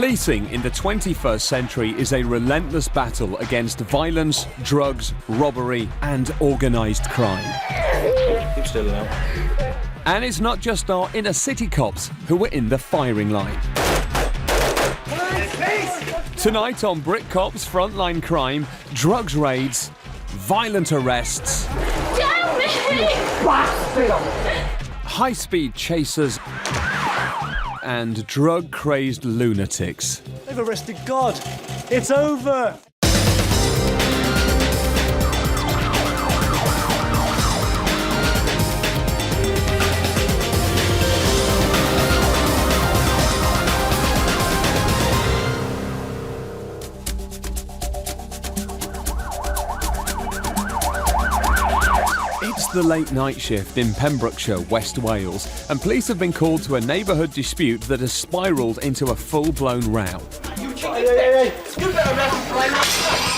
Policing in the 21st century is a relentless battle against violence, drugs, robbery and organised crime. Keep still now. And it's not just our inner city cops who are in the firing line. Tonight on Brit Cops Frontline Crime, drugs raids, violent arrests, high-speed chasers and drug-crazed lunatics. They've arrested God. It's over. It's the late night shift in Pembrokeshire, West Wales, and police have been called to a neighbourhood dispute that has spiralled into a full-blown row. Hey. You better arrest right now.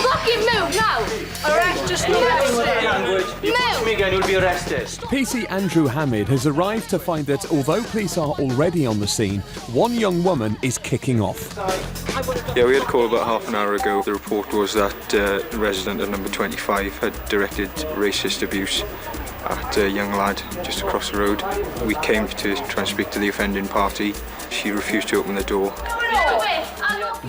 Fucking move now. Arrest, just move. If you push me again, you'll be arrested. PC Andrew Hamid has arrived to find that although police are already on the scene, one young woman is kicking off. Yeah, we had a call about half an hour ago. The report was that a resident at number 25 had directed racist abuse at a young lad just across the road. We came to try and speak to the offending party. She refused to open the door.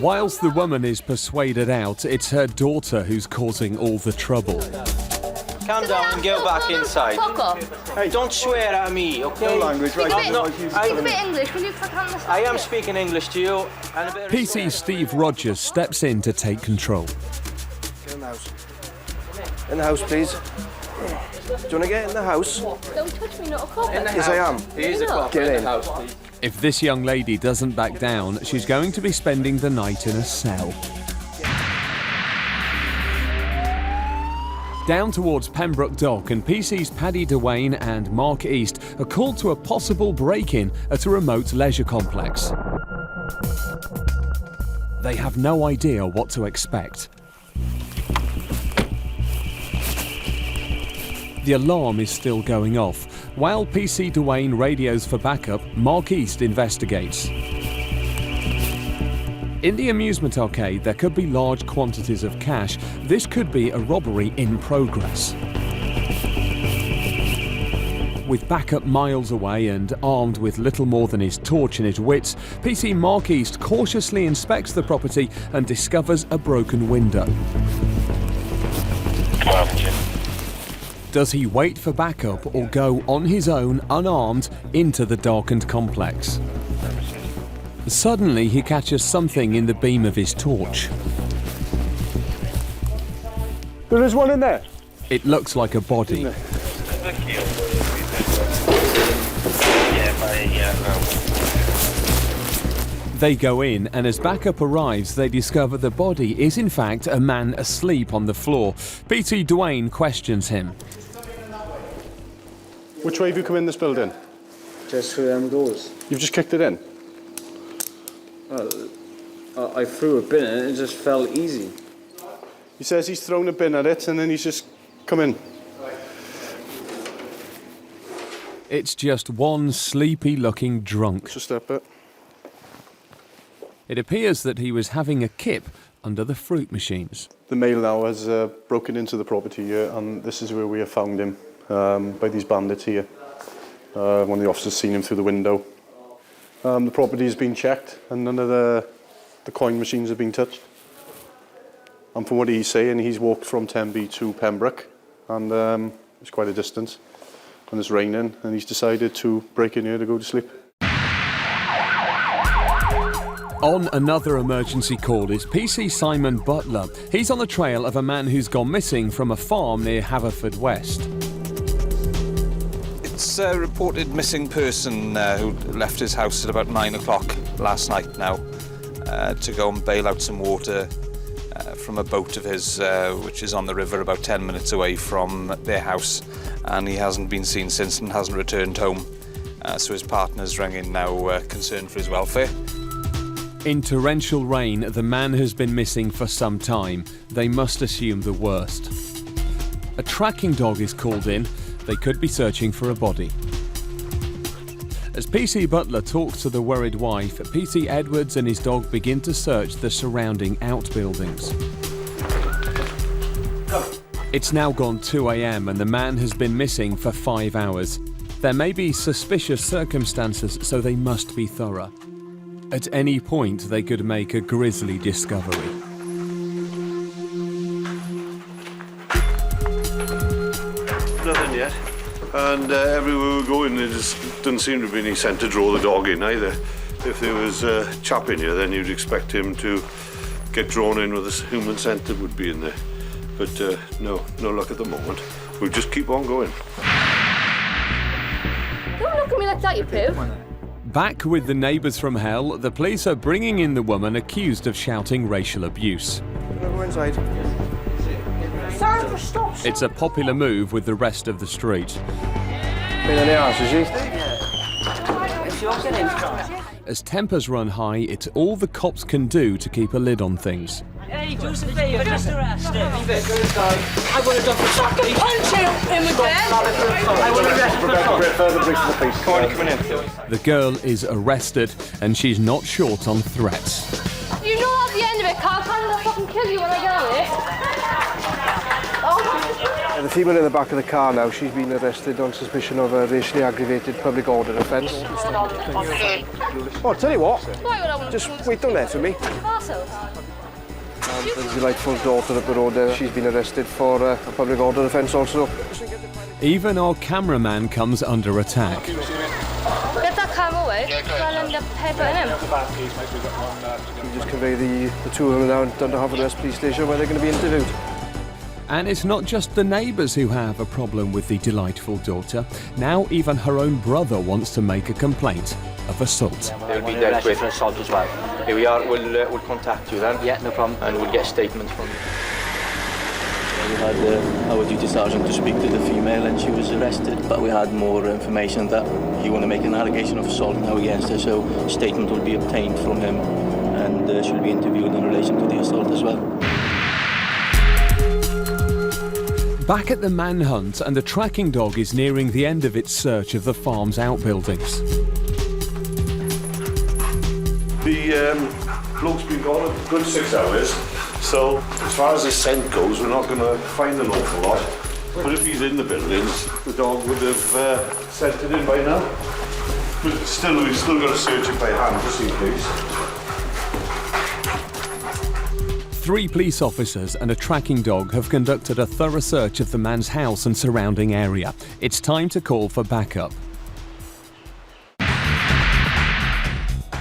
Whilst the woman is persuaded out, it's her daughter who's causing all the trouble. Calm down and go back inside. Fuck off. Hey, don't swear at me, okay? No language, right? Speak a bit English, will you? I am speaking English to you. And a bit of PC Steve Rogers steps in to take control. Get in the house. In the house, please. Do you want to get in the house? Don't touch me, not a cop. Yes, I am. Here's a cop. Get in. The house, please. If this young lady doesn't back down, she's going to be spending the night in a cell. Down towards Pembroke Dock, and PC's Paddy Dwayne and Mark East are called to a possible break-in at a remote leisure complex. They have no idea what to expect. The alarm is still going off. While PC Dwayne radios for backup, Mark East investigates. In the amusement arcade, there could be large quantities of cash. This could be a robbery in progress. With backup miles away and armed with little more than his torch and his wits, PC Mark East cautiously inspects the property and discovers a broken window. Does he wait for backup or go on his own, unarmed, into the darkened complex? Suddenly, he catches something in the beam of his torch. There is one in there. It looks like a body. They go in, and as backup arrives, they discover the body is in fact a man asleep on the floor. PC Dwayne questions him. Which way have you come in this building? Just through them doors. You've just kicked it in? I threw a bin and it just fell easy. He says he's thrown a bin at it and then he's just come in. It's just one sleepy-looking drunk. Just step it. It appears that he was having a kip under the fruit machines. The male now has broken into the property here, and this is where we have found him, by these bandits here. One of the officers seen him through the window. The property has been checked, and none of the coin machines have been touched. And from what he's saying, he's walked from Tenby to Pembroke, and it's quite a distance. And it's raining, and he's decided to break in here to go to sleep. On another emergency call is PC Simon Butler. He's on the trail of a man who's gone missing from a farm near Haverfordwest. It's a reported missing person who left his house at about 9 o'clock last night now to go and bail out some water from a boat of his which is on the river about 10 minutes away from their house, and he hasn't been seen since and hasn't returned home. So his partner's ringing now, concerned for his welfare. In torrential rain, the man has been missing for some time. They must assume the worst. A tracking dog is called in. They could be searching for a body. As PC Butler talks to the worried wife, PC Edwards and his dog begin to search the surrounding outbuildings. It's now gone 2 a.m. and the man has been missing for 5 hours. There may be suspicious circumstances, so they must be thorough. At any point, they could make a grisly discovery. Nothing yet. And everywhere we're going, there just doesn't seem to be any scent to draw the dog in either. If there was a chap in here, then you'd expect him to get drawn in with a human scent that would be in there. But no luck at the moment. We'll just keep on going. Don't look at me like that, you poo. Back with the neighbours from hell, the police are bringing in the woman accused of shouting racial abuse. Go inside. Sorry for stops. It's a popular move with the rest of the street. Been in the house, is she? As tempers run high, it's all the cops can do to keep a lid on things. Hey, do us a favour, just arrest him. I would have done for Fucking punch him in the bed. I would have arrested for Further brief to the police. Come on, come in. The girl is arrested and she's not short on threats. You know at the end of it, Carl, I'll fucking kill you when I get out of here. The female in the back of the car now, she's been arrested on suspicion of a racially aggravated public order offence. Oh, tell you what, Why would I want to just wait down there for me. parcel? The delightful daughter up the road there, she's been arrested for a public order offence also. Even our cameraman comes under attack. Get that camera away, I'll end up headbutting him. We just convey the two of them now to the Haverford Police Station where they're going to be interviewed. And it's not just the neighbours who have a problem with the delightful daughter. Now even her own brother wants to make a complaint of assault. They'll be dealt with for assault as well. Here we are, we'll contact you then. Yeah, no problem. And we'll get a statement from you. We had our duty sergeant to speak to the female and she was arrested, but we had more information that he want to make an allegation of assault now against her, so a statement will be obtained from him and she'll be interviewed in relation to the assault as well. Back at the manhunt, and the tracking dog is nearing the end of its search of the farm's outbuildings. The bloke's been gone a good 6 hours, so as far as the scent goes, we're not going to find an awful lot. But if he's in the buildings, the dog would have scented him by now. But still, we've still got to search it by hand just in case. 3 police officers and a tracking dog have conducted a thorough search of the man's house and surrounding area. It's time to call for backup.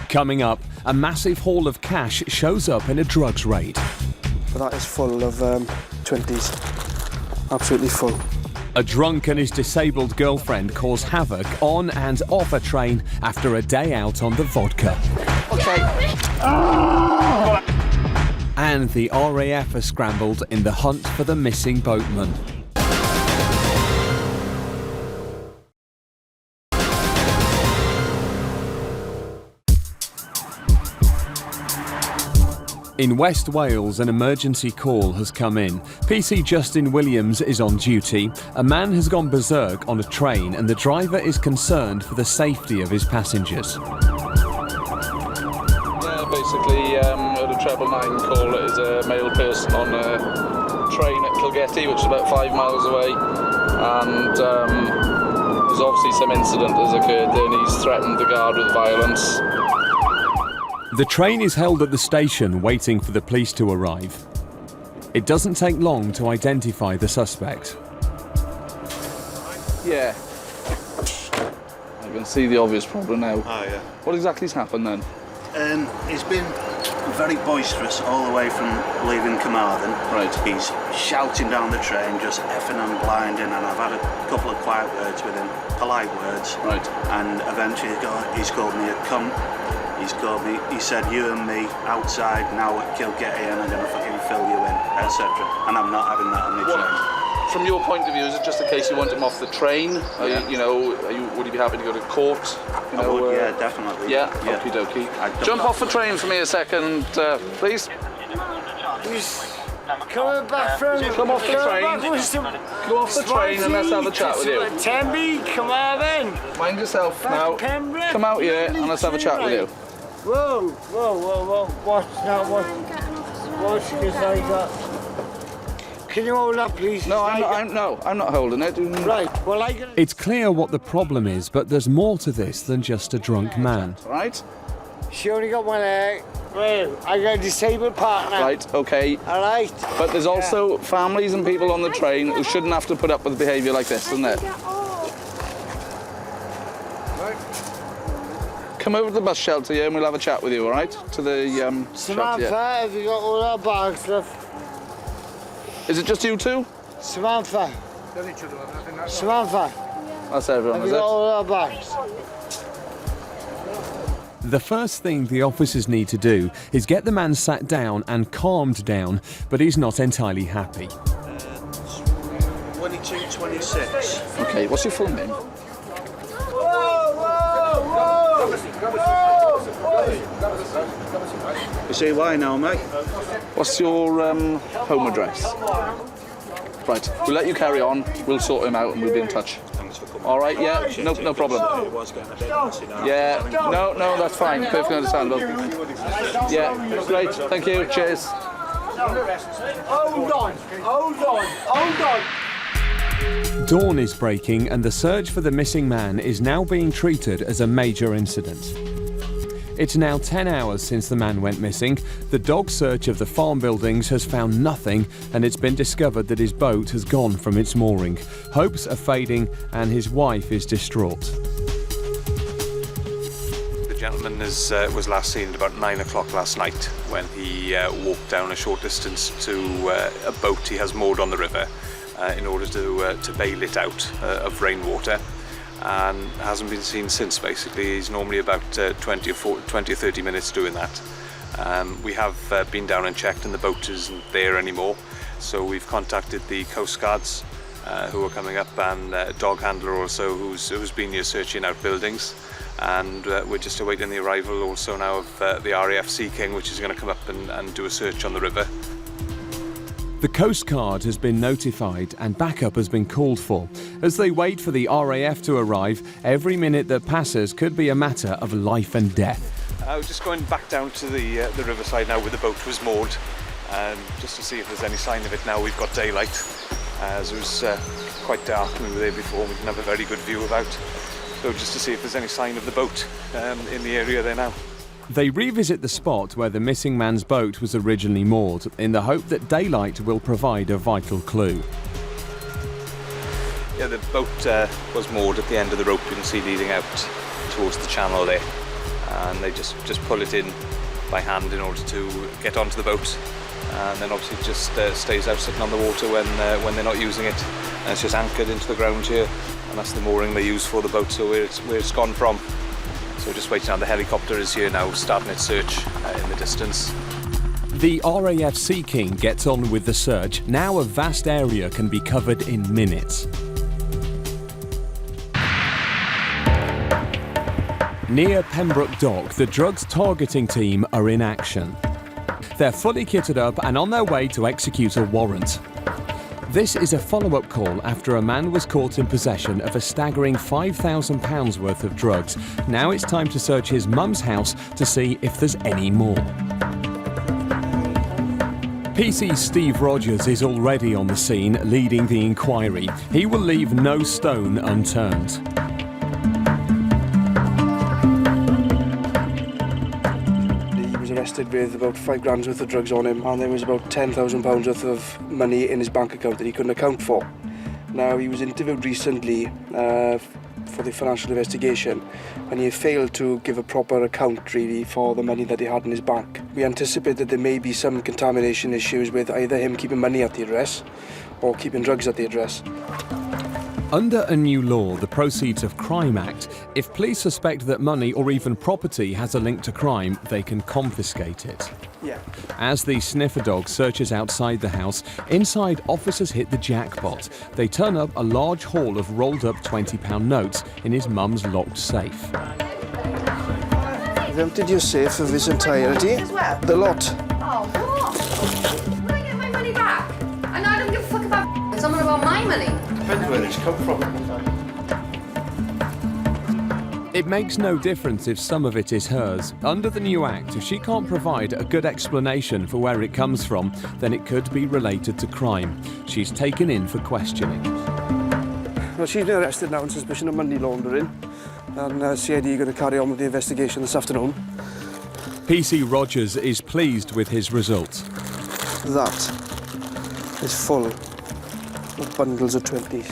Coming up, a massive haul of cash shows up in a drugs raid. But that is full of 20s. Absolutely full. A drunk and his disabled girlfriend cause havoc on and off a train after a day out on the vodka. Okay. And the RAF are scrambled in the hunt for the missing boatman. In West Wales, an emergency call has come in. PC Justin Williams is on duty. A man has gone berserk on a train and the driver is concerned for the safety of his passengers. Basically, a 999 call. It is a male person on a train at Kilgetty, which is about 5 miles away, and there's obviously some incident has occurred there, and he's threatened the guard with violence. The train is held at the station waiting for the police to arrive. It doesn't take long to identify the suspect. Yeah. I can see the obvious problem now. Ah, yeah. What exactly has happened then? He's been very boisterous all the way from leaving Carmarthen. Right. He's shouting down the train, just effing and blinding, and I've had a couple of quiet words with him, polite words. Right. And eventually he's called me a cunt. He said, you and me outside now at Kilgetty and I'm going to fucking fill you in, etc. And I'm not having that on my train. From your point of view, is it just a case you want him off the train? Yeah. Would you be happy to go to court? I would, yeah, definitely. Yeah, okie dokie. Jump off the train for me a second, please. Coming back from... Come off the train. Go off the train and let's have a chat with you. Temby, come on in. Mind yourself now. Come out here and let's have a chat with you. Whoa, whoa, whoa, whoa. What's that? What's this I got? Can you hold up, please? No, I'm not holding it. Right, well, I got... It's clear what the problem is, but there's more to this than just a drunk man. Right? She only got one leg. Well, I got a disabled partner. Right, okay. All right. But there's also families and people on the train who shouldn't have to put up with behaviour like this, isn't there? Come over to the bus shelter here and we'll have a chat with you, all right? To the Samantha, have you got all our bags left? Is it just you two? Samantha. Samantha. That's everyone, have is you it? got all our bags? The first thing the officers need to do is get the man sat down and calmed down, but he's not entirely happy. 2226. Okay, what's your full name? You see why now, mate? What's your home address? Right, we'll let you carry on. We'll sort him out and we'll be in touch. All right, yeah, no problem. Yeah, no, that's fine. Perfectly understandable. Yeah, great. Thank you. Cheers. Hold on. Dawn is breaking and the search for the missing man is now being treated as a major incident. It's now 10 hours since the man went missing. The dog search of the farm buildings has found nothing, and it's been discovered that his boat has gone from its mooring. Hopes are fading and his wife is distraught. The gentleman was last seen at about 9 o'clock last night when he walked down a short distance to a boat he has moored on the river in order to bail it out of rainwater. And hasn't been seen since. Basically, he's normally about 20 or 30 minutes doing that. We have been down and checked and the boat isn't there anymore, so we've contacted the Coast Guards who are coming up, and a dog handler also who's been here searching out buildings, and we're just awaiting the arrival also now of the RAF Sea King, which is going to come up and do a search on the river. The Coast Guard has been notified and backup has been called for. As they wait for the RAF to arrive, every minute that passes could be a matter of life and death. We're just going back down to the riverside now where the boat was moored, just to see if there's any sign of it now. We've got daylight, as it was quite dark when we were there before. We didn't have a very good view about. So just to see if there's any sign of the boat in the area there now. They revisit the spot where the missing man's boat was originally moored in the hope that daylight will provide a vital clue. Yeah, the boat was moored at the end of the rope you can see leading out towards the channel there, and they just pull it in by hand in order to get onto the boat, and then obviously it just stays out sitting on the water when they're not using it, and it's just anchored into the ground here, and that's the mooring they use for the boat, so where it's gone from. So we're just waiting on the helicopter is here now, starting its search in the distance. The RAF Sea King gets on with the search. Now a vast area can be covered in minutes. Near Pembroke Dock, the drugs targeting team are in action. They're fully kitted up and on their way to execute a warrant. This is a follow-up call after a man was caught in possession of a staggering £5,000 worth of drugs. Now it's time to search his mum's house to see if there's any more. PC Steve Rogers is already on the scene, leading the inquiry. He will leave no stone unturned. Arrested with about £5,000 worth of drugs on him, and there was about £10,000 worth of money in his bank account that he couldn't account for. Now, he was interviewed recently for the financial investigation, and he failed to give a proper account really for the money that he had in his bank. We anticipate that there may be some contamination issues with either him keeping money at the address or keeping drugs at the address. Under a new law, the Proceeds of Crime Act, if police suspect that money or even property has a link to crime, they can confiscate it. Yeah. As the sniffer dog searches outside the house, inside officers hit the jackpot. They turn up a large haul of rolled up £20 notes in his mum's locked safe. You've emptied your safe of its entirety. As well? The lot. Oh, what? Will I get my money back? Well, my money. Depends where it's come from. It makes no difference if some of it is hers. Under the new Act, if she can't provide a good explanation for where it comes from, then it could be related to crime. She's taken in for questioning. Well, she's been arrested now on suspicion of money laundering, and CID are going to carry on with the investigation this afternoon. PC Rogers is pleased with his results. That is full of bundles of 20s.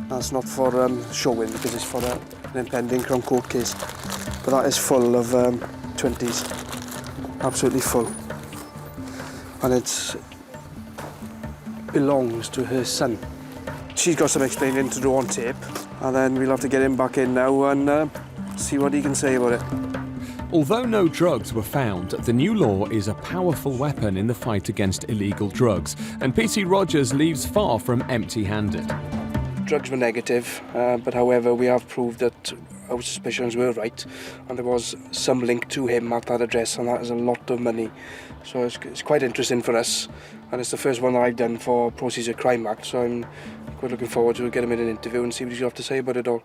That's not for showing, because it's for an impending Crown Court case. But that is full of 20s. Absolutely full. And it belongs to her son. She's got some explaining to do on tape, and then we'll have to get him back in now and see what he can say about it. Although no drugs were found, the new law is a powerful weapon in the fight against illegal drugs, and PC Rogers leaves far from empty-handed. Drugs were negative, but however we have proved that our suspicions were right, and there was some link to him at that address, and that is a lot of money. So it's quite interesting for us, and it's the first one that I've done for Proceeds of Crime Act, so I'm quite looking forward to get him in an interview and see what he's got to say about it all.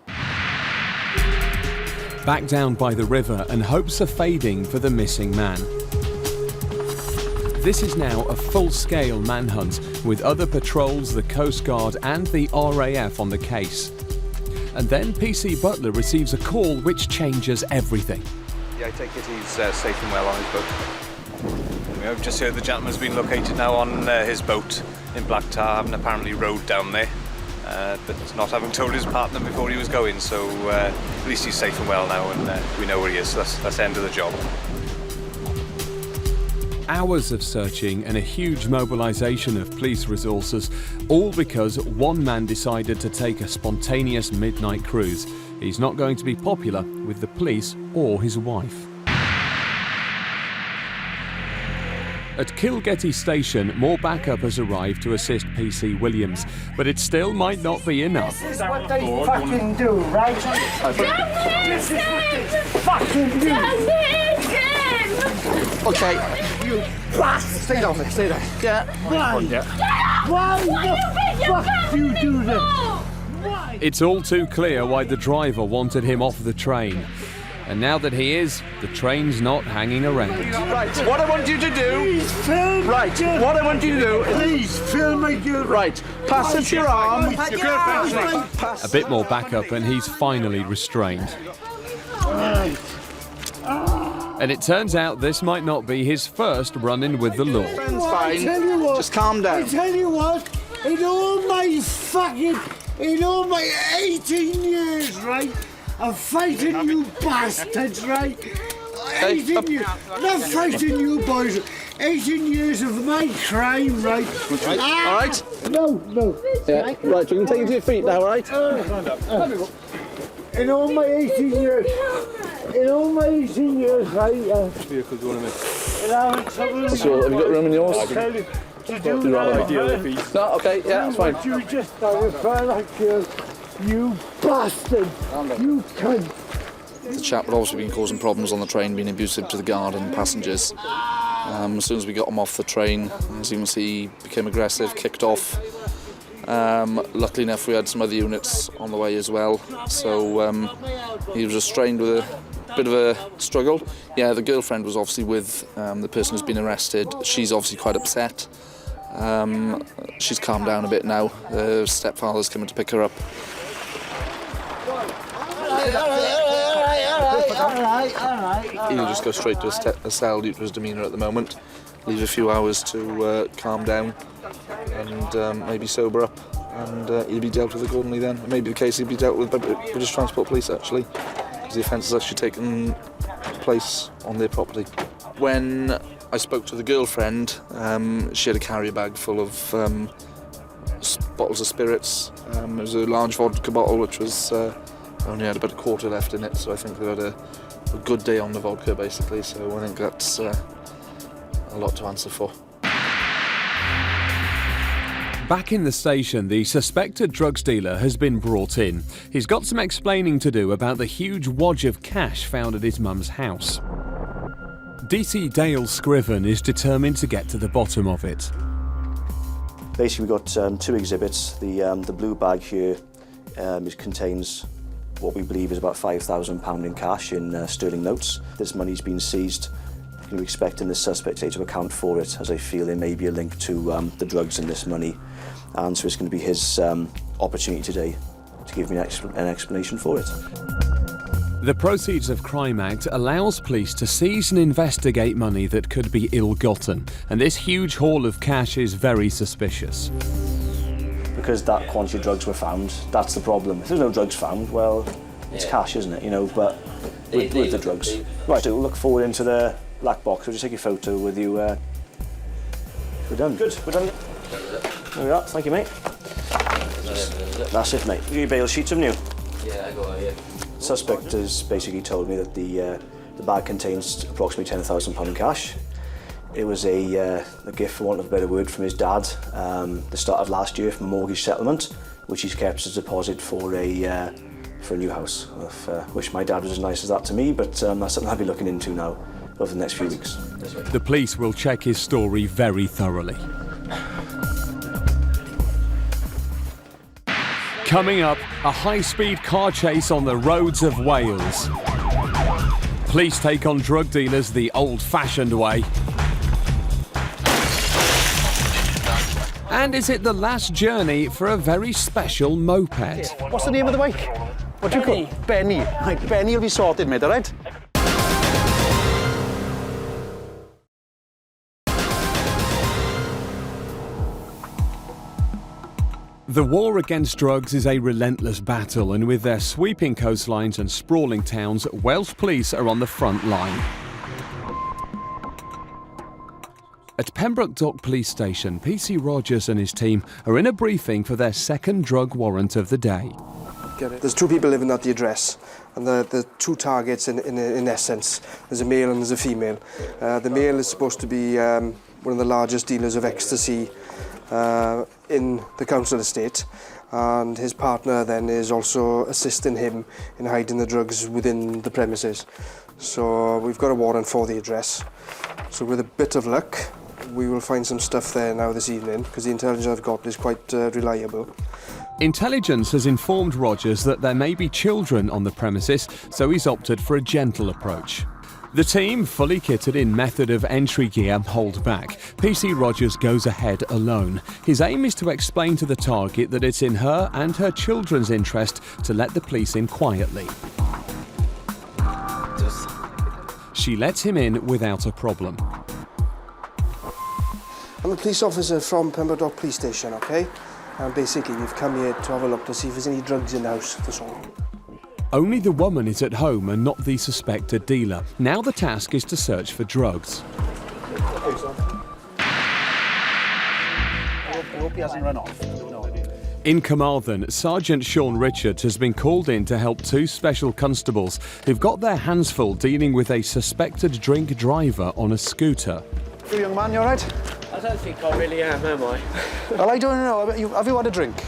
Back down by the river, and hopes are fading for the missing man. This is now a full-scale manhunt, with other patrols, the Coast Guard and the RAF on the case. And then PC Butler receives a call which changes everything. Yeah, I take it he's safe and well on his boat. I've just heard the gentleman's been located now on his boat in Black Tar, having apparently rowed down there, but not having told his partner before he was going, so at least he's safe and well now, and we know where he is, so that's the end of the job. Hours of searching and a huge mobilisation of police resources, all because one man decided to take a spontaneous midnight cruise. He's not going to be popular with the police or his wife. At Kilgetty Station, more backup has arrived to assist PC Williams, but it still might not be enough. This is what they fucking do, right? This is what they fucking do. Okay. You bastard! Stay down there, stay there. Yeah. Why the fuck you do this? It's all too clear why the driver wanted him off the train. And now that he is, the train's not hanging around. Right, what I want you to do... Please film Right, what I want you to do... Please film my girlfriend. Right, pass it your arm. Your girlfriend's A bit more backup and he's finally restrained. And it turns out this might not be his first run-in with the law. Friend's fine. Just calm down. I tell you what, in all my 18 years, right, of fighting you bastards, right? 18 years, not fighting you boys, 18 years of my crime, right? All right? No. Yeah. Right, we can take you to your feet now, all right? In all my 18 years, right? Vehicle going in. So, have you got room in yours? No, okay, yeah, that's fine. You just you bastard! You cunt! The chap had obviously been causing problems on the train, being abusive to the guard and passengers. As soon as we got him off the train, as you can see, he became aggressive, kicked off. Luckily enough, we had some other units on the way as well, so he was restrained with a bit of a struggle. Yeah, the girlfriend was obviously with the person who's been arrested. She's obviously quite upset. She's calmed down a bit now. The stepfather's coming to pick her up. He'll just go straight to a cell due to his demeanour at the moment. Leave a few hours to calm down and maybe sober up, and he'll be dealt with accordingly then. It may be the case he'll be dealt with by British Transport Police actually, because the offence has actually taken place on their property. When I spoke to the girlfriend, she had a carrier bag full of bottles of spirits. It was a large vodka bottle which was only had about a quarter left in it, so I think they had a good day on the vodka basically, so I think that's a lot to answer for. Back in the station, the suspected drugs dealer has been brought in. He's got some explaining to do about the huge wodge of cash found at his mum's house. DC Dale Scriven is determined to get to the bottom of it. Basically, we've got 2 exhibits. The blue bag here contains what we believe is about £5,000 in cash in sterling notes. This money's been seized. We're expecting the suspect to account for it, as I feel there may be a link to the drugs and this money. And so it's going to be his opportunity today to give me an explanation for it. The Proceeds of Crime Act allows police to seize and investigate money that could be ill-gotten, and this huge haul of cash is very suspicious. Because that quantity of drugs were found, that's the problem. If there's no drugs found, well, it's cash, isn't it? You know, but with the drugs. Right, so we'll look forward into the black box. We'll just take a photo with you. We're done. Good, we're done. There we are, thank you, mate. That's it, mate. You bail sheets, haven't you? Yeah, I got it, yeah. Suspect has basically told me that the bag contains approximately £10,000 in cash. It was a gift, for want of a better word, from his dad the start of last year from a mortgage settlement, which he's kept as a deposit for a new house. I wish my dad was as nice as that to me, but that's something I'll be looking into now over the next few weeks. The police will check his story very thoroughly. Coming up, a high-speed car chase on the roads of Wales. Police take on drug dealers the old-fashioned way. And is it the last journey for a very special moped? What's the name of the bike? What do you call it? Benny. Right, Benny will be sorted, mate, all right? The war against drugs is a relentless battle, and with their sweeping coastlines and sprawling towns, Welsh police are on the front line. At Pembroke Dock Police Station, PC Rogers and his team are in a briefing for their second drug warrant of the day. There's 2 people living at the address, and the 2 targets in essence. There's a male and there's a female. The male is supposed to be one of the largest dealers of ecstasy in the council estate, and his partner then is also assisting him in hiding the drugs within the premises. So we've got a warrant for the address. So with a bit of luck, we will find some stuff there now this evening, because the intelligence I've got is quite reliable. Intelligence has informed Rogers that there may be children on the premises, so he's opted for a gentle approach. The team, fully kitted in method of entry gear, hold back. PC Rogers goes ahead alone. His aim is to explain to the target that it's in her and her children's interest to let the police in quietly. She lets him in without a problem. I'm a police officer from Pembroke Dock Police Station, okay? And basically we've come here to have a look to see if there's any drugs in the house, that's all. Only the woman is at home and not the suspected dealer. Now the task is to search for drugs. I hope he hasn't run off. In Carmarthen, Sergeant Sean Richards has been called in to help 2 special constables who've got their hands full dealing with a suspected drink driver on a scooter. You young man, you all right? I don't think I really am I? Well, I don't know. Have you had a drink?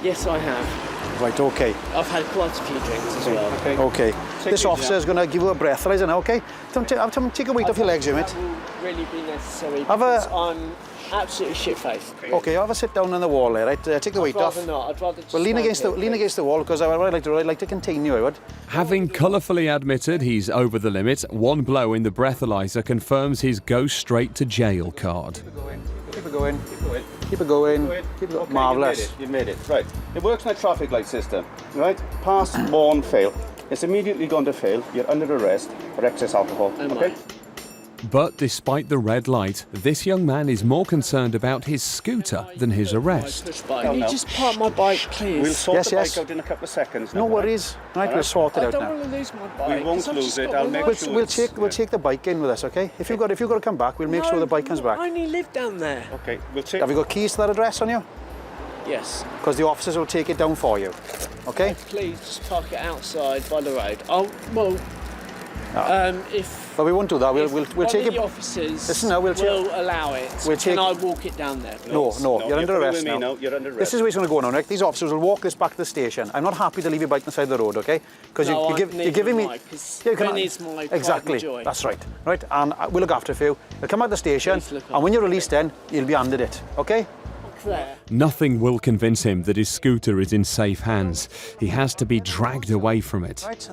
Yes, I have. Right, okay. I've had quite a few drinks as well. Okay. This officer's going to give you a breathalyzer now, okay? Take a weight off your legs, mate. That will really be necessary Have because I'm absolutely shit-faced. Okay, have a sit down on the wall there, right? Take the weight off. I'd rather not. I'd rather just Well, lean against the wall, because I'd like to contain you, I would. Having colourfully admitted he's over the limit, one blow in the breathalyzer confirms his go straight to jail card. Keep it going. Keep it going. Keep it going. Okay, Marvellous. You've made it. Right. It works like a traffic light system. Right? Pass, warn, fail. It's immediately going to fail. You're under arrest for excess alcohol. Okay? But despite the red light, this young man is more concerned about his scooter than his arrest. Can you just park my bike, please? We'll sort the bike out in a couple of seconds. No worries. Right, we'll sort it out now. I don't want to lose my bike. We won't lose it. I'll make sure. We'll take the bike in with us, okay? If you've got to come back, we'll make sure the bike comes back. I only live down there. Okay, we'll take. Have you got keys to that address on you? Yes. Because the officers will take it down for you. Okay? Please just park it outside by the road. Oh well. But we won't do that. We'll take it. The officers Listen, now, will allow it. Can I walk it down there? No, you're under arrest now. You're under arrest. This is where it's going to go now, Nick. These officers will walk this back to the station. I'm not happy to leave your bike on the side of the road, okay? Because you're giving me. Ben is my exactly. Joy. That's right. And we'll look after you. You'll come out the station, and when you're released, then you'll be handed it, okay? there. Nothing will convince him that his scooter is in safe hands. He has to be dragged away from it. Right.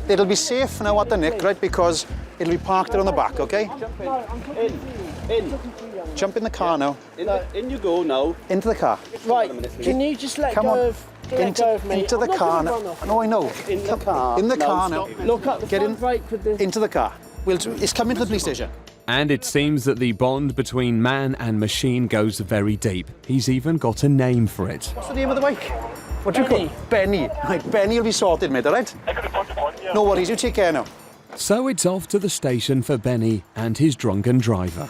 It'll be safe now at the nick, right, because it'll be parked there on the back, okay? In. Jump in the car now. In you go now. Into the car. Right, can you just let go of me? Into the car now. No, I know. In the car. In the car now. Look at the front brake with the... Into the car. It's coming to the police station. And it seems that the bond between man and machine goes very deep. He's even got a name for it. What's the name of the bike? What do you call it? Benny. Right, Benny will be sorted, mate, all right? No worries, you take care now. So it's off to the station for Benny and his drunken driver.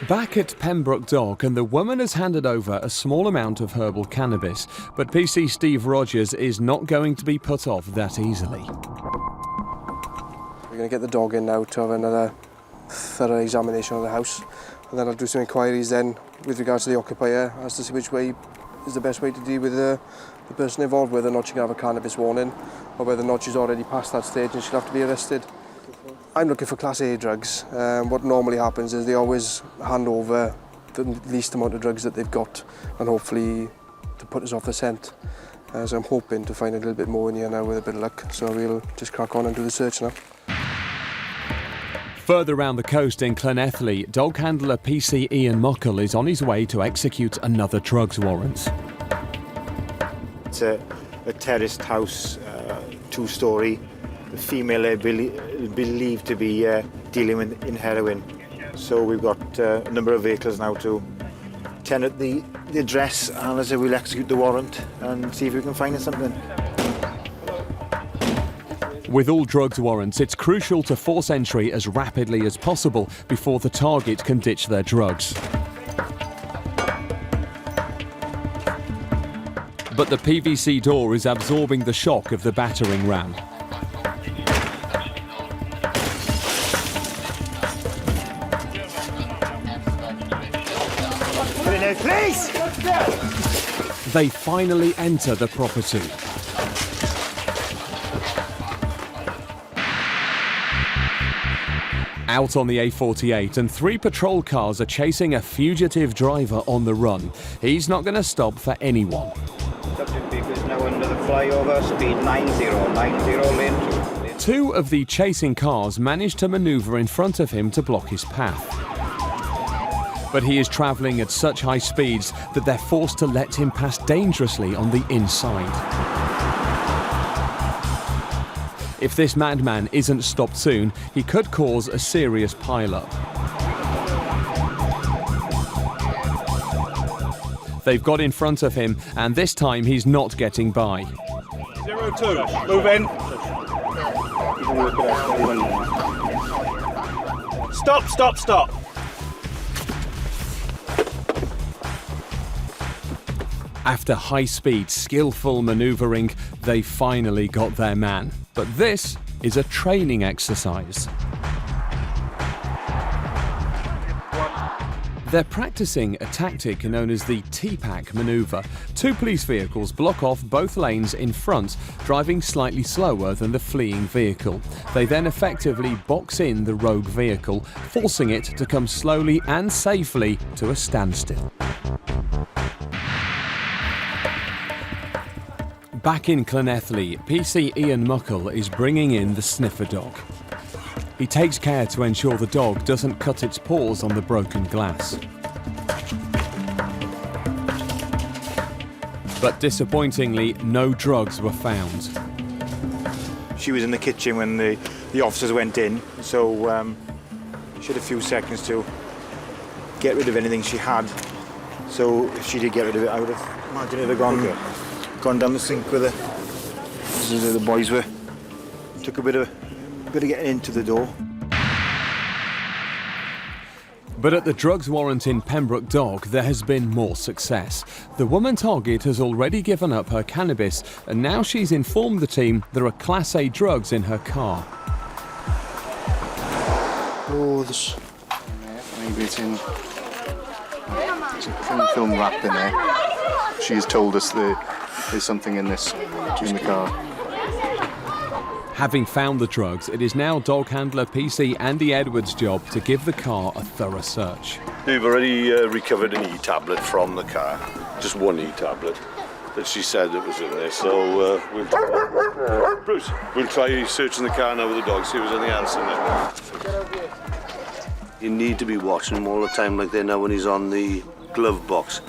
Back at Pembroke Dock, and the woman has handed over a small amount of herbal cannabis, but PC Steve Rogers is not going to be put off that easily. We're going to get the dog in now to have another thorough examination of the house, and then I'll do some inquiries then with regards to the occupier as to see which way is the best way to deal with the person involved, whether or not she can have a cannabis warning or whether or not she's already past that stage and she'll have to be arrested. I'm looking for Class A drugs. What normally happens is they always hand over the least amount of drugs that they've got, and hopefully to put us off the scent. So I'm hoping to find a little bit more in here now with a bit of luck, so we'll just crack on and do the search now. Further round the coast in Llanelli, dog handler PC Ian Muckle is on his way to execute another drugs warrant. It's a terraced house, two-storey. The female believed to be dealing in heroin. So we've got a number of vehicles now to tenant the address, and as I say, we'll execute the warrant and see if we can find something. With all drugs warrants, it's crucial to force entry as rapidly as possible before the target can ditch their drugs. But the PVC door is absorbing the shock of the battering ram. Please! They finally enter the property. Out on the A48, and 3 patrol cars are chasing a fugitive driver on the run. He's not going to stop for anyone. Subject vehicle is now under the flyover, speed 9090, lane 2. 2 of the chasing cars manage to manoeuvre in front of him to block his path. But he is travelling at such high speeds that they're forced to let him pass dangerously on the inside. If this madman isn't stopped soon, he could cause a serious pile-up. They've got in front of him, and this time he's not getting by. 02, move in. Stop, stop, stop. After high-speed, skillful manoeuvring, they finally got their man. But this is a training exercise. They're practicing a tactic known as the T-Pack manoeuvre. 2 police vehicles block off both lanes in front, driving slightly slower than the fleeing vehicle. They then effectively box in the rogue vehicle, forcing it to come slowly and safely to a standstill. Back in Llanelli, PC Ian Muckle is bringing in the sniffer dog. He takes care to ensure the dog doesn't cut its paws on the broken glass. But disappointingly, no drugs were found. She was in the kitchen when the officers went in, so she had a few seconds to get rid of anything she had. So if she did get rid of it, I would have imagined it had gone down the sink with her. The boys took a bit of getting into the door. But at the drugs warrant in Pembroke Dock, there has been more success. The woman target has already given up her cannabis, and now she's informed the team there are Class A drugs in her car. Oh, this... Maybe it's in... There's a film wrapped in there. She has told us there's something in this, in the car. Having found the drugs, it is now dog handler PC Andy Edwards' job to give the car a thorough search. They've already recovered an e-tablet from the car, just one e-tablet that she said that was in there. So we'll try searching the car now with the dog, see if there's any answer in there. You need to be watching him all the time like that now when he's on the glove box.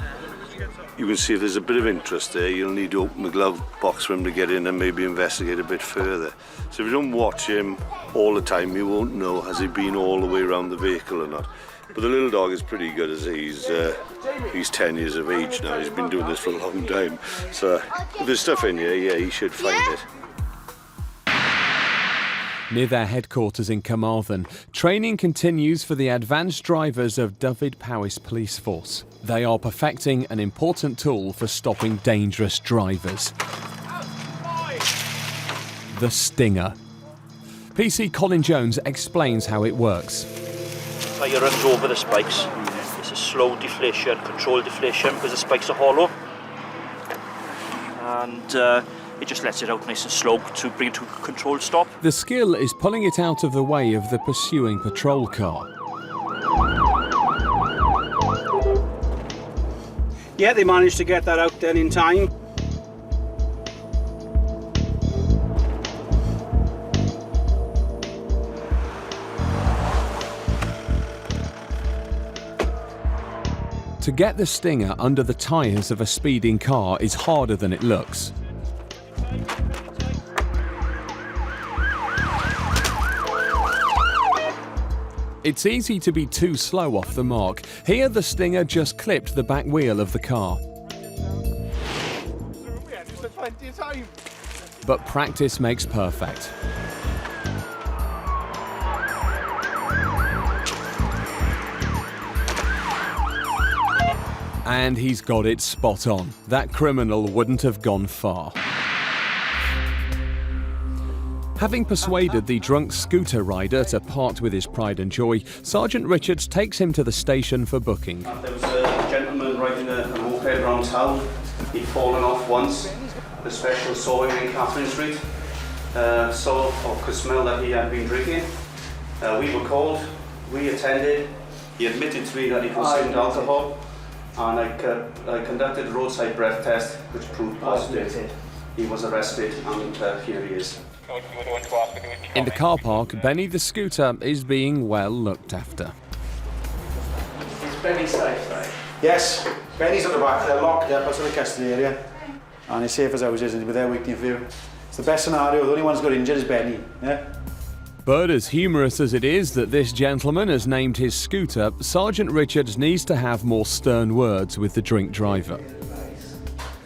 You can see if there's a bit of interest there, you'll need to open the glove box for him to get in and maybe investigate a bit further. So if you don't watch him all the time, you won't know has he been all the way around the vehicle or not. But the little dog is pretty good as he's 10 years of age now. He's been doing this for a long time. So if there's stuff in here, yeah, he should find it. Near their headquarters in Carmarthen, training continues for the advanced drivers of Dyfed-Powys Police Force. They are perfecting an important tool for stopping dangerous drivers. The Stinger. PC Colin Jones explains how it works. Fire runs over the spikes. It's a slow deflation, controlled deflation, because the spikes are hollow. And it just lets it out nice and slow to bring it to a controlled stop. The skill is pulling it out of the way of the pursuing patrol car. Yeah, they managed to get that out then in time. To get the Stinger under the tyres of a speeding car is harder than it looks. It's easy to be too slow off the mark. Here the Stinger just clipped the back wheel of the car. But practice makes perfect. And he's got it spot on. That criminal wouldn't have gone far. Having persuaded the drunk scooter rider to part with his pride and joy, Sergeant Richards takes him to the station for booking. There was a gentleman riding a moped around town. He'd fallen off once. The special saw him in Catherine Street. Saw or could smell that he had been drinking. We were called, we attended. He admitted to me that he consumed alcohol. And I conducted a roadside breath test, which proved positive. He was arrested, and here he is. In the car park, Benny the scooter is being well looked after. Is Benny safe, right? Yes, Benny's at the back, they're locked up outside the custody area. And he's safe as houses, and he'll be there waiting for you. It's the best scenario, the only one who's got injured is Benny, yeah? But as humorous as it is that this gentleman has named his scooter, Sergeant Richards needs to have more stern words with the drink driver.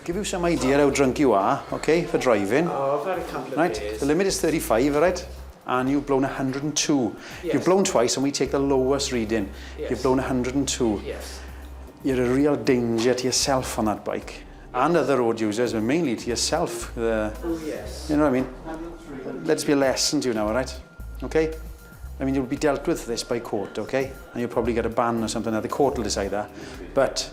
Give you some idea how drunk you are, okay, for driving. Oh, I've had a couple of right? beers. The limit is 35, all right? And you've blown 102. Yes. You've blown twice and we take the lowest reading. Yes. You've blown 102. Yes. You're a real danger to yourself on that bike. And other road users, but mainly to yourself. Oh, yes. You know what I mean? Let's be a lesson to you now, all right? Okay? I mean, you'll be dealt with this by court, okay? And you'll probably get a ban or something. The court will decide that. But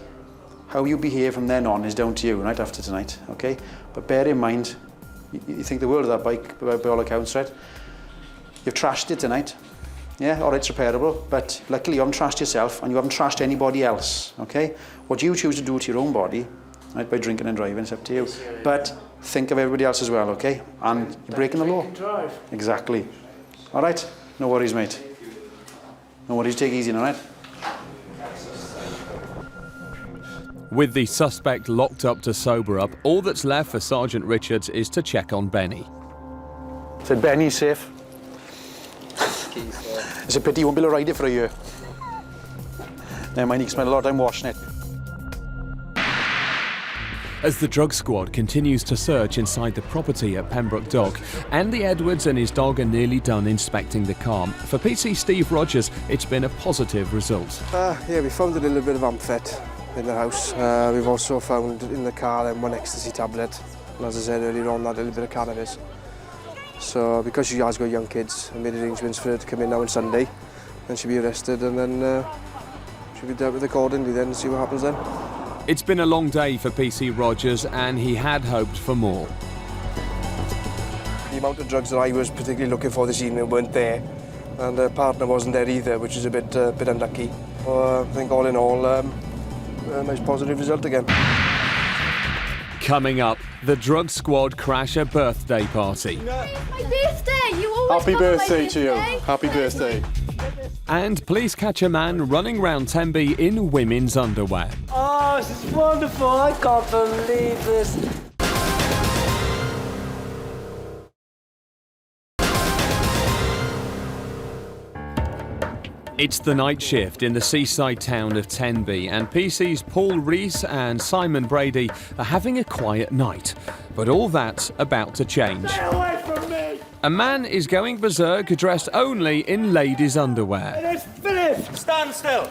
how you behave from then on is down to you, right, after tonight, okay? But bear in mind, you think the world of that bike, by all accounts, right? You've trashed it tonight. Yeah, all right, it's repairable. But luckily you haven't trashed yourself and you haven't trashed anybody else, okay? What you choose to do to your own body, right, by drinking and driving, it's up to you. But think of everybody else as well, okay? And you're breaking the law. Drive. Exactly. All right? No worries, mate. No worries, take it easy, all right? With the suspect locked up to sober up, all that's left for Sergeant Richards is to check on Benny. So Benny's safe. It's a pity you won't be able to ride it for a year. Never mind, you can spend a lot of time washing it. As the drug squad continues to search inside the property at Pembroke Dock, Andy Edwards and his dog are nearly done inspecting the car. For PC Steve Rogers, it's been a positive result. Yeah, we found a little bit of amphet in the house. We've also found in the car one ecstasy tablet. And as I said earlier on, that little bit of cannabis. So because she has got young kids, I made arrangements for her to come in now on Sunday. Then she'll be arrested and then she'll be dealt with accordingly then and see what happens then. It's been a long day for PC Rogers and he had hoped for more. The amount of drugs that I was particularly looking for this evening weren't there, and her partner wasn't there either, which is a bit unlucky. I think all in all, a nice positive result again. Coming up, the drug squad crash a birthday party. My birthday! You always Happy come on my birthday to you. birthday. Happy birthday. And police catch a man running round Tenby in women's underwear. Oh, this is wonderful. I can't believe this. It's the night shift in the seaside town of Tenby, and PC's Paul Rees and Simon Brady are having a quiet night. But all that's about to change. Stay away from me! A man is going berserk dressed only in ladies' underwear. It's finished! Stand still.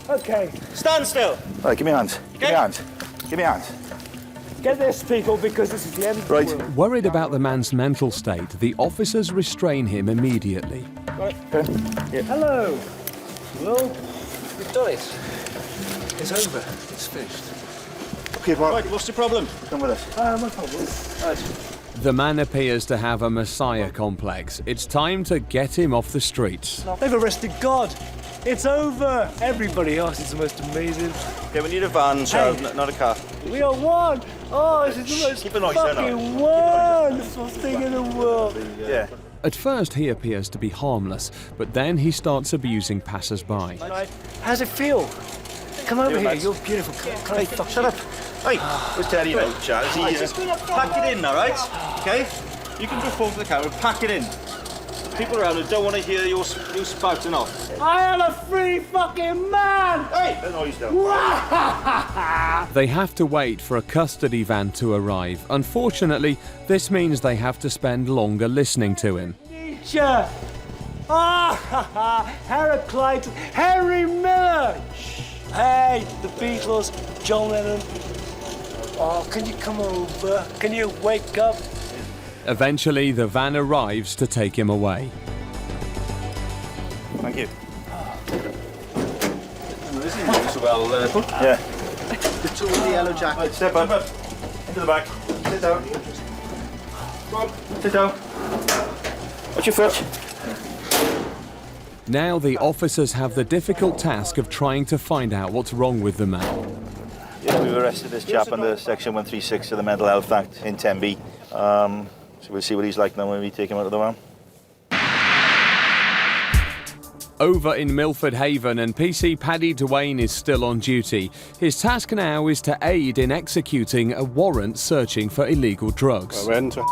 Okay, Stand still. Right, give me a hand. Give me a hand. Give me a hand. get this, people, because this is the end of the world. Worried about the man's mental state, the officers restrain him immediately. Right. Hello. Well, We've done it. It's over. It's finished. Okay, Bob. Right, what's the problem? Come with us. no problem. Right. The man appears to have a messiah complex. It's time to get him off the streets. They've arrested God. It's over. Everybody else is the most amazing. Yeah, we need a van, child, not a car. We are one. Oh, this is the most Keep it nice, then, fucking wonderful thing in the world. Yeah. At first, he appears to be harmless, but then he starts abusing passers-by. How's it feel? Come over here. You're beautiful. Hey, shut up. Hey, let's tell you about Charles. Pack it in, all right? Okay? You can just forward to the camera, pack it in. People around who don't want to hear you spouting off. I am a free fucking man! Hey! No, you don't. They have to wait for a custody van to arrive. Unfortunately, this means they have to spend longer listening to him. Teacher! Heraclitus, Henry Miller! Hey, the Beatles, John Lennon. Oh, can you come over? Can you wake up? Eventually, the van arrives to take him away. Thank you. This is well put. Yeah. The two with the yellow jacket. Right, step up. Into the back. Sit down. Go on. Sit down. Watch your foot. Now the officers have the difficult task of trying to find out what's wrong with the man. Yeah, we've arrested this chap under Section 136 of the Mental Health Act in Tenby. So we'll see what he's like now when we take him out of the van. Over in Milford Haven, and PC Paddy Duane is still on duty. His task now is to aid in executing a warrant searching for illegal drugs. I went to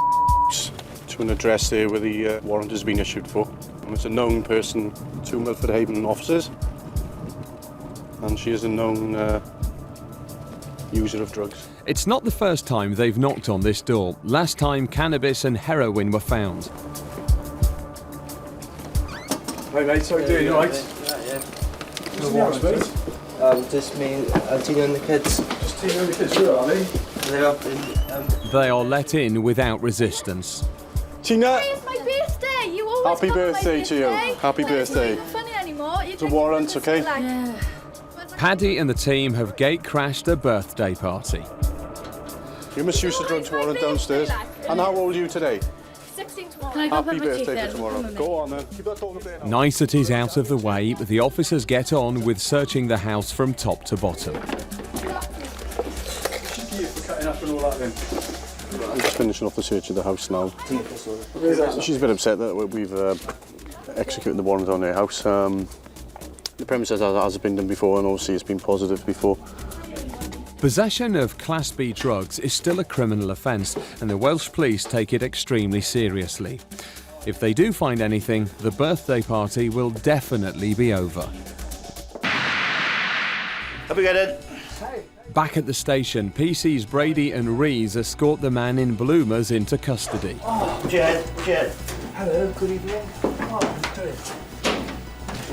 an address there where the warrant has been issued for. And it's a known person to Milford Haven officers. And she is a known user of drugs. It's not the first time they've knocked on this door. Last time, cannabis and heroin were found. Hi mate, how are you doing? You alright? Yeah. Just me, Tina and the kids. Just Tina and the kids, where are they? They're up in... They are let in without resistance. Tina! It's my birthday. You always Happy come on my birthday to you. Happy Well, birthday. It's not even funny anymore. It's a warrant, okay? Yeah. Paddy and the team have gate-crashed a birthday party. You misuse the drugs warrant downstairs. And how old are you today? 16 tomorrow. Happy birthday for tomorrow. Go on then. Keep that talking there now. Niceties out of the way, the officers get on with searching the house from top to bottom. I'm just finishing off the search of the house now. She's a bit upset that we've executed the warrant on her house. The premises has been done before, and obviously it's been positive before. Possession of Class B drugs is still a criminal offence, and the Welsh police take it extremely seriously. If they do find anything, the birthday party will definitely be over. Hope you get it. Back at the station, PC's Brady and Rees escort the man in bloomers into custody. Jed. Hello, good evening. Oh, good.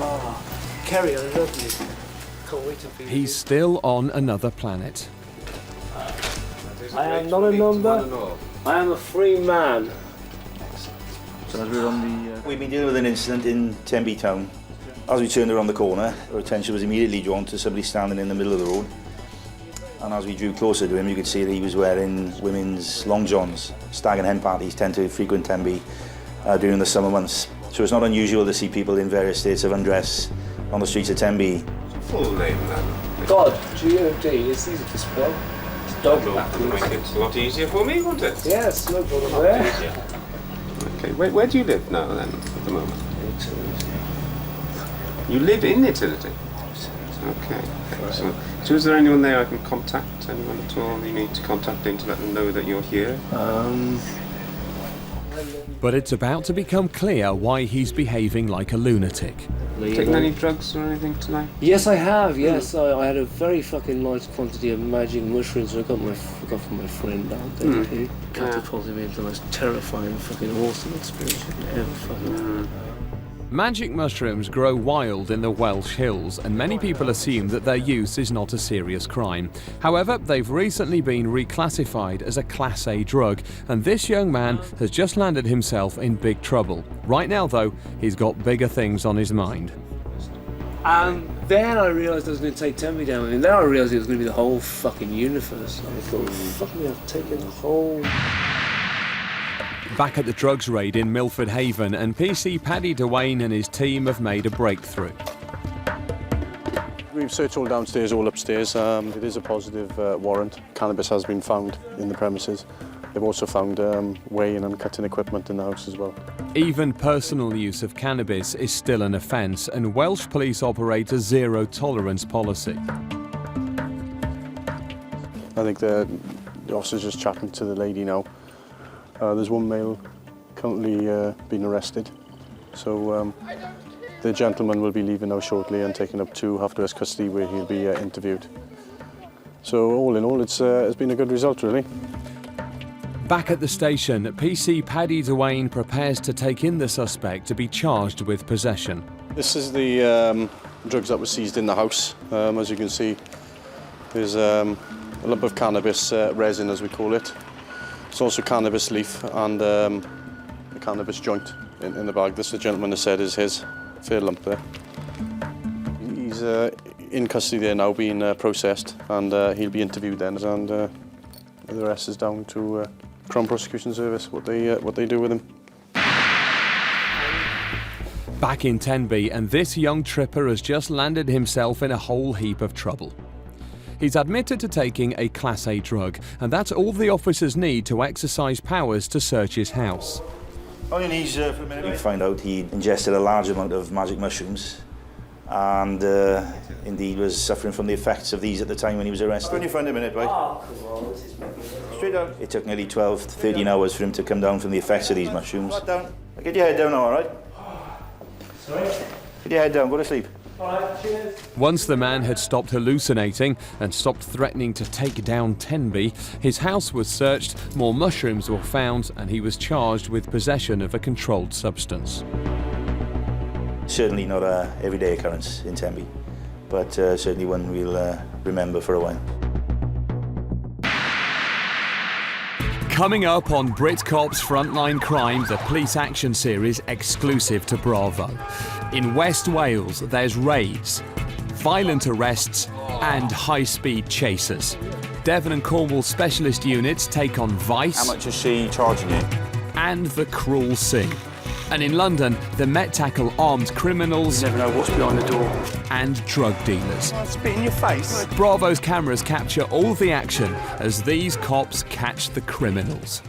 Oh, Kerry, I love you. Can't wait to be with He's still on another planet. I am not a number. I am a free man. So as we're on the... We've been dealing with an incident in Tenby town. As we turned around the corner, our attention was immediately drawn to somebody standing in the middle of the road. And as we drew closer to him, you could see that he was wearing women's long johns. Stag and hen parties tend to frequent Tenby during the summer months. So it's not unusual to see people in various states of undress on the streets of Tenby Full name then? God, G-O-D, it's easy to spell. It's dog backwards. Make it a lot easier for me, won't it? Yes, no problem there. Okay, where do you live now then, at the moment? You live in Italy? Okay, excellent. So is there anyone there I can contact? Anyone at all you need to contact in to let them know that you're here? But it's about to become clear why he's behaving like a lunatic. Taking any drugs or anything tonight? Yes, I have. Yes, I had a very fucking large quantity of magic mushrooms I got from my friend out there. He catapulted me into the most terrifying, fucking awesome experience you can ever fucking. Magic mushrooms grow wild in the Welsh hills, and many people assume that their use is not a serious crime. However, they've recently been reclassified as a Class A drug, and this young man has just landed himself in big trouble. Right now, though, he's got bigger things on his mind. And then I realised I was going to take Temby down, and then I realised it was going to be the whole fucking universe. And I thought, fucking, I've taken the whole. Back at the drugs raid in Milford Haven, and PC Paddy Dwayne and his team have made a breakthrough. We've searched all downstairs, all upstairs. It is a positive warrant. Cannabis has been found in the premises. They've also found weighing and cutting equipment in the house as well. Even personal use of cannabis is still an offence, and Welsh police operate a zero-tolerance policy. I think the officer's just chatting to the lady now. There's one male currently being arrested, so the gentleman will be leaving now shortly and taken up to Half-Dress custody where he'll be interviewed. So all in all, it's been a good result, really. Back at the station, PC Paddy Dwayne prepares to take in the suspect to be charged with possession. This is the drugs that were seized in the house. As you can see, there's a lump of cannabis resin, as we call it. It's also cannabis leaf and a cannabis joint in the bag. This, the gentleman has said, is his. Fair lump there. He's in custody there now, being processed, and he'll be interviewed then. And the rest is down to Crown Prosecution Service, what they do with him. Back in Tenby, and this young tripper has just landed himself in a whole heap of trouble. He's admitted to taking a Class A drug, and that's all the officers need to exercise powers to search his house. On your knees for a minute. We find out he ingested a large amount of magic mushrooms and indeed was suffering from the effects of these at the time when he was arrested. On your front a minute, right? Oh, straight down. It took nearly 12 to 13 hours for him to come down from the effects of these mushrooms. Right down. Get your head down now, all right? Sorry? Get your head down, go to sleep. Alright, cheers. Once the man had stopped hallucinating and stopped threatening to take down Tenby, his house was searched, more mushrooms were found, and he was charged with possession of a controlled substance. Certainly not an everyday occurrence in Tenby, but certainly one we'll remember for a while. Coming up on Brit Cops Frontline Crime, the police action series exclusive to Bravo. In West Wales, there's raids, violent arrests, and high-speed chases. Devon and Cornwall specialist units take on vice. How much is she charging you? And the cruel sea. And in London, the Met tackle armed criminals. You never know what's behind the door. And drug dealers. Spit in your face. Bravo's cameras capture all the action as these cops catch the criminals.